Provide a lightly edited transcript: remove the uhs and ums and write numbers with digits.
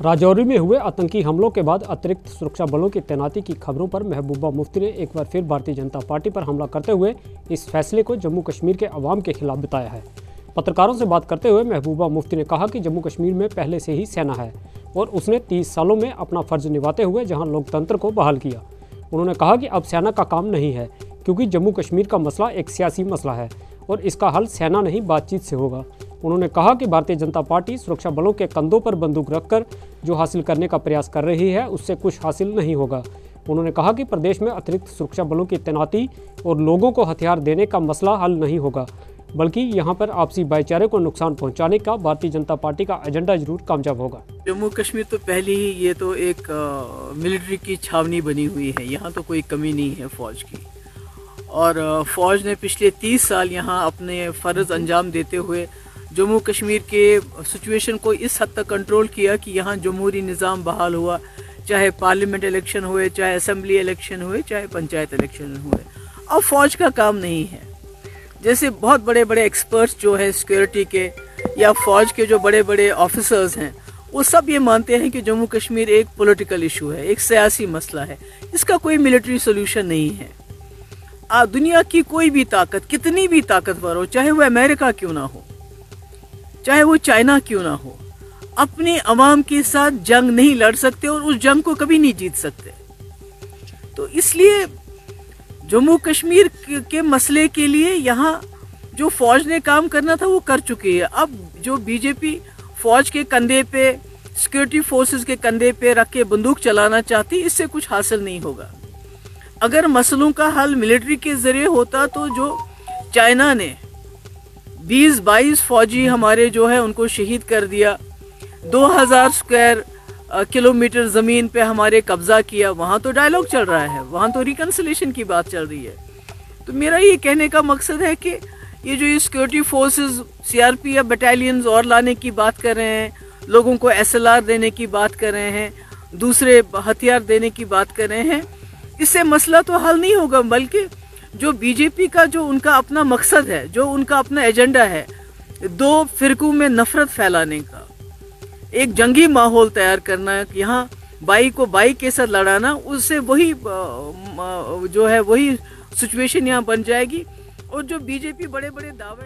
राजौरी में हुए आतंकी हमलों के बाद अतिरिक्त सुरक्षा बलों की तैनाती की खबरों पर महबूबा मुफ्ती ने एक बार फिर भारतीय जनता पार्टी पर हमला करते हुए इस फैसले को जम्मू कश्मीर के अवाम के खिलाफ बताया है। पत्रकारों से बात करते हुए महबूबा मुफ्ती ने कहा कि जम्मू कश्मीर में पहले से ही सेना है और उसने 30 सालों में अपना फर्ज निभाते हुए जहां लोकतंत्र को बहाल किया। उन्होंने कहा कि अब सेना का काम नहीं है, क्योंकि जम्मू कश्मीर का मसला एक सियासी मसला है और इसका हल सेना नहीं बातचीत से होगा। उन्होंने कहा कि भारतीय जनता पार्टी सुरक्षा बलों के कंधों पर बंदूक रखकर जो हासिल करने का प्रयास कर रही है उससे कुछ हासिल नहीं होगा। उन्होंने कहा कि प्रदेश में अतिरिक्त सुरक्षा बलों की तैनाती और लोगों को हथियार देने का मसला हल नहीं होगा, बल्कि यहाँ पर आपसी भाईचारे को नुकसान पहुँचाने का भारतीय जनता पार्टी का एजेंडा जरूर कामयाब होगा। जम्मू कश्मीर तो पहले ही ये तो एक मिलिट्री की छावनी बनी हुई है, यहाँ तो कोई कमी नहीं है फौज की। और फौज ने पिछले 30 साल यहाँ अपने फ़र्ज़ अंजाम देते हुए जम्मू कश्मीर के सिचुएशन को इस हद तक कंट्रोल किया कि यहाँ जमहूरी निज़ाम बहाल हुआ, चाहे पार्लियामेंट इलेक्शन हुए, चाहे असेंबली इलेक्शन हुए, चाहे पंचायत इलेक्शन हुए। अब फ़ौज का काम नहीं है। जैसे बहुत बड़े बड़े एक्सपर्ट्स जो है सिक्योरिटी के या फ़ौज के जो बड़े बड़े ऑफिसर्स हैं, वो सब ये मानते हैं कि जम्मू कश्मीर एक पॉलिटिकल इशू है, एक सियासी मसला है, इसका कोई मिलिट्री सोल्यूशन नहीं है। दुनिया की कोई भी ताकत कितनी भी ताकतवर हो, चाहे वो अमेरिका क्यों ना हो, चाहे वो चाइना क्यों ना हो, अपने अवाम के साथ जंग नहीं लड़ सकते और उस जंग को कभी नहीं जीत सकते। तो इसलिए जम्मू कश्मीर के मसले के लिए यहाँ जो फौज ने काम करना था वो कर चुकी है। अब जो बीजेपी फौज के कंधे पे, सिक्योरिटी फोर्सेस के कंधे पे रख के बंदूक चलाना चाहती, इससे कुछ हासिल नहीं होगा। अगर मसलों का हल मिलिट्री के जरिए होता तो जो चाइना ने 20-22 फौजी हमारे जो है उनको शहीद कर दिया, 2000 स्क्वायर किलोमीटर ज़मीन पे हमारे कब्ज़ा किया, वहाँ तो डायलॉग चल रहा है, वहाँ तो रिकन्सिलेशन की बात चल रही है। तो मेरा ये कहने का मकसद है कि ये जो ये सिक्योरिटी फोर्सेस CRP या बटालियंस और लाने की बात कर रहे हैं, लोगों को SLR देने की बात कर रहे हैं, दूसरे हथियार देने की बात कर रहे हैं, इससे मसला तो हल नहीं होगा। बल्कि जो बीजेपी का जो उनका अपना मकसद है, जो उनका अपना एजेंडा है, 2 फिरकों में नफरत फैलाने का, एक जंगी माहौल तैयार करना, यहाँ बाई को बाई के साथ लड़ाना, उससे वही जो है वही सिचुएशन यहाँ बन जाएगी। और जो बीजेपी बड़े बड़े दावे